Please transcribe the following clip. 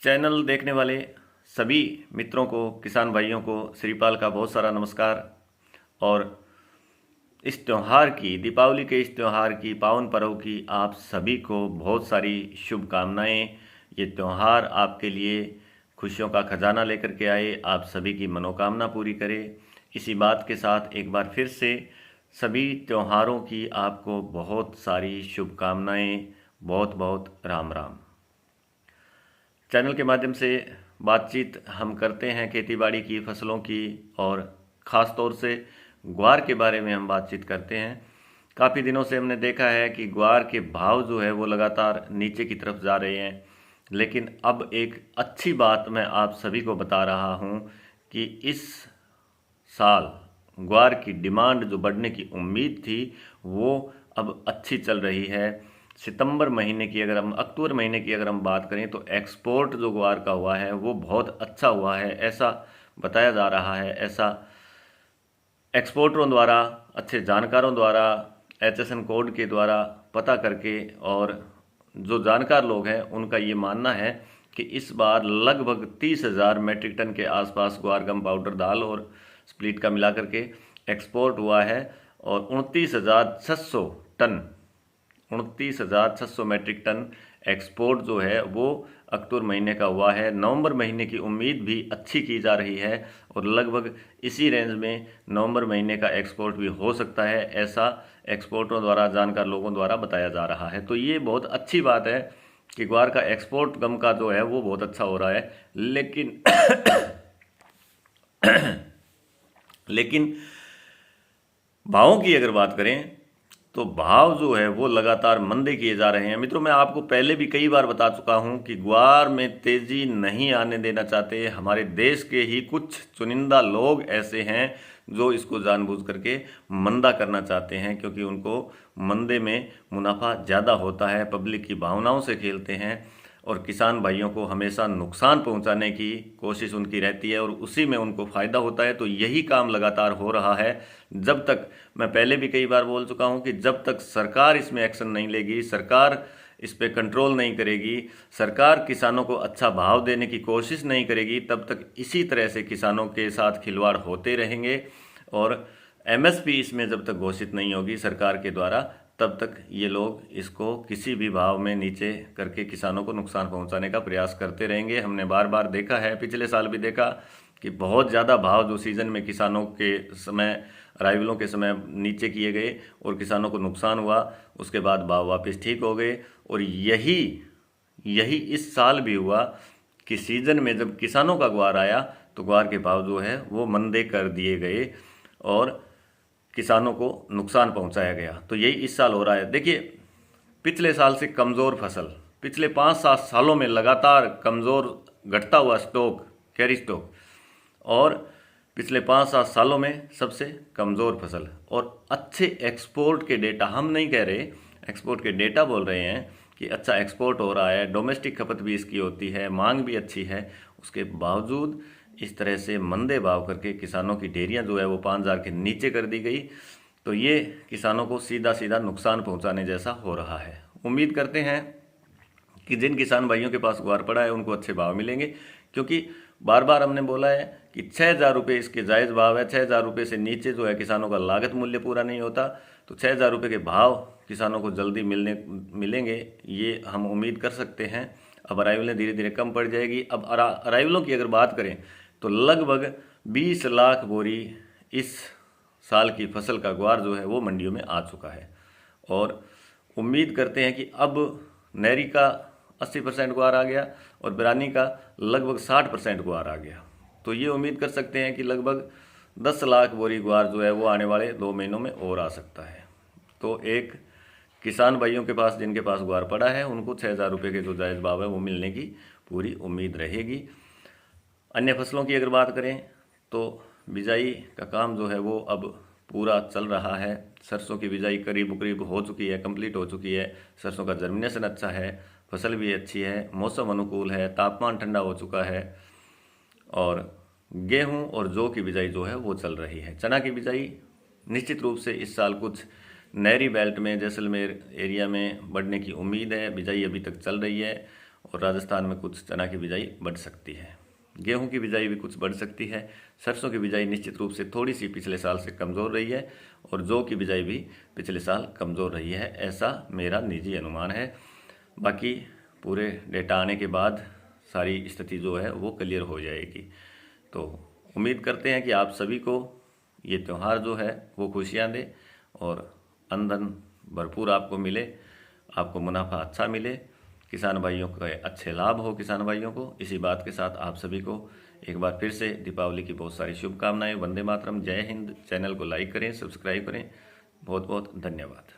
Channel देखने वाले सभी मित्रों को, किसान भाइयों को श्रीपाल का बहुत सारा नमस्कार। और इस त्यौहार की, दीपावली के इस त्यौहार की, पावन पर्व की आप सभी को बहुत सारी शुभकामनाएं। ये त्यौहार आपके लिए खुशियों का खजाना लेकर के आए, आप सभी की मनोकामना पूरी करे। इसी बात के साथ एक बार फिर से सभी त्योहारों की आपको बहुत सारी शुभकामनाएं। बहुत बहुत राम राम। चैनल के माध्यम से बातचीत हम करते हैं खेतीबाड़ी की, फसलों की, और ख़ास तौर से ग्वार के बारे में हम बातचीत करते हैं। काफ़ी दिनों से हमने देखा है कि ग्वार के भाव जो है वो लगातार नीचे की तरफ जा रहे हैं, लेकिन अब एक अच्छी बात मैं आप सभी को बता रहा हूं कि इस साल ग्वार की डिमांड जो बढ़ने की उम्मीद थी वो अब अच्छी चल रही है। सितंबर महीने की, अगर हम अक्टूबर महीने की अगर हम बात करें तो एक्सपोर्ट जो ग्वार का हुआ है वो बहुत अच्छा हुआ है, ऐसा बताया जा रहा है। ऐसा एक्सपोर्टरों द्वारा, अच्छे जानकारों द्वारा, HSN कोड के द्वारा पता करके, और जो जानकार लोग हैं उनका ये मानना है कि इस बार लगभग 30,000 मैट्रिक टन के आसपास ग्वार गम पाउडर, दाल और स्प्लिट का मिला करके एक्सपोर्ट हुआ है। और 29,600 मैट्रिक टन एक्सपोर्ट जो है वो अक्टूबर महीने का हुआ है। नवंबर महीने की उम्मीद भी अच्छी की जा रही है और लगभग इसी रेंज में नवंबर महीने का एक्सपोर्ट भी हो सकता है, ऐसा एक्सपोर्टरों द्वारा, जानकार लोगों द्वारा बताया जा रहा है। तो ये बहुत अच्छी बात है कि ग्वार का एक्सपोर्ट गम का जो है वो बहुत अच्छा हो रहा है। लेकिन लेकिन भावों की अगर बात करें तो भाव जो है वो लगातार मंदे किए जा रहे हैं। मित्रों, मैं आपको पहले भी कई बार बता चुका हूं कि ग्वार में तेजी नहीं आने देना चाहते। हमारे देश के ही कुछ चुनिंदा लोग ऐसे हैं जो इसको जानबूझ करके मंदा करना चाहते हैं, क्योंकि उनको मंदे में मुनाफा ज़्यादा होता है, पब्लिक की भावनाओं से खेलते हैं और किसान भाइयों को हमेशा नुकसान पहुंचाने की कोशिश उनकी रहती है और उसी में उनको फ़ायदा होता है। तो यही काम लगातार हो रहा है। जब तक, मैं पहले भी कई बार बोल चुका हूं कि जब तक सरकार इसमें एक्शन नहीं लेगी, सरकार इस पे कंट्रोल नहीं करेगी, सरकार किसानों को अच्छा भाव देने की कोशिश नहीं करेगी, तब तक इसी तरह से किसानों के साथ खिलवाड़ होते रहेंगे। और MSP इसमें जब तक घोषित नहीं होगी सरकार के द्वारा, तब तक ये लोग इसको किसी भी भाव में नीचे करके किसानों को नुकसान पहुंचाने का प्रयास करते रहेंगे। हमने बार बार देखा है, पिछले साल भी देखा कि बहुत ज़्यादा भाव जो सीज़न में किसानों के समय, अराइवलों के समय नीचे किए गए और किसानों को नुकसान हुआ, उसके बाद भाव वापस ठीक हो गए। और यही यही इस साल भी हुआ कि सीज़न में जब किसानों का ग्वार आया तो ग्वार के भाव जो है वो मंदे कर दिए गए और किसानों को नुकसान पहुंचाया गया। तो यही इस साल हो रहा है। देखिए, पिछले साल से कमज़ोर फसल, पिछले 5-7 सालों में लगातार कमज़ोर घटता हुआ स्टॉक, कैरी स्टॉक, और पिछले 5-7 सालों में सबसे कमज़ोर फसल। और अच्छे एक्सपोर्ट के डेटा, हम नहीं कह रहे, एक्सपोर्ट के डेटा बोल रहे हैं कि अच्छा एक्सपोर्ट हो रहा है, डोमेस्टिक खपत भी इसकी होती है, मांग भी अच्छी है, उसके बावजूद इस तरह से मंदे भाव करके किसानों की ढेरियां जो है वो 5,000 के नीचे कर दी गई। तो ये किसानों को सीधा सीधा नुकसान पहुंचाने जैसा हो रहा है। उम्मीद करते हैं कि जिन किसान भाइयों के पास ग्वार पड़ा है उनको अच्छे भाव मिलेंगे, क्योंकि बार बार हमने बोला है कि 6,000 रुपये इसके जायज़ भाव है। 6,000 रुपये से नीचे जो है किसानों का लागत मूल्य पूरा नहीं होता। तो 6,000 रुपये के भाव किसानों को जल्दी मिलेंगे, ये हम उम्मीद कर सकते हैं। अब अराइवलें धीरे धीरे कम पड़ जाएगी। अब अराइवलों की अगर बात करें तो लगभग 20 लाख बोरी इस साल की फसल का ग्वार जो है वो मंडियों में आ चुका है। और उम्मीद करते हैं कि अब नहरी का 80% ग्वार आ गया और बिरानी का लगभग 60% ग्वार आ गया। तो ये उम्मीद कर सकते हैं कि लगभग 10 लाख बोरी ग्वार जो है वो आने वाले 2 महीनों में और आ सकता है। तो एक किसान भाइयों के पास, जिनके पास ग्वार पड़ा है, उनको 6,000 रुपये के जो जायज़ भाव है वो मिलने की पूरी उम्मीद रहेगी। अन्य फसलों की अगर बात करें तो बिजाई का काम जो है वो अब पूरा चल रहा है। सरसों की बिजाई करीब करीब हो चुकी है, कंप्लीट हो चुकी है। सरसों का जर्मिनेशन अच्छा है, फसल भी अच्छी है, मौसम अनुकूल है, तापमान ठंडा हो चुका है। और गेहूं और जौ की बिजाई जो है वो चल रही है। चना की बिजाई निश्चित रूप से इस साल कुछ नहरी बेल्ट में, जैसलमेर एरिया में बढ़ने की उम्मीद है। बिजाई अभी तक चल रही है और राजस्थान में कुछ चना की बिजाई बढ़ सकती है, गेहूं की बिजाई भी कुछ बढ़ सकती है, सरसों की बिजाई निश्चित रूप से थोड़ी सी पिछले साल से कमज़ोर रही है और जौ की बिजाई भी पिछले साल कमज़ोर रही है, ऐसा मेरा निजी अनुमान है। बाकी पूरे डेटा आने के बाद सारी स्थिति जो है वो क्लियर हो जाएगी। तो उम्मीद करते हैं कि आप सभी को ये त्यौहार जो है वो खुशियाँ दे और आमदन भरपूर आपको मिले, आपको मुनाफा अच्छा मिले, किसान भाइयों के अच्छे लाभ हो किसान भाइयों को। इसी बात के साथ आप सभी को एक बार फिर से दीपावली की बहुत सारी शुभकामनाएं। वंदे मातरम, जय हिंद। चैनल को लाइक करें, सब्सक्राइब करें। बहुत बहुत धन्यवाद।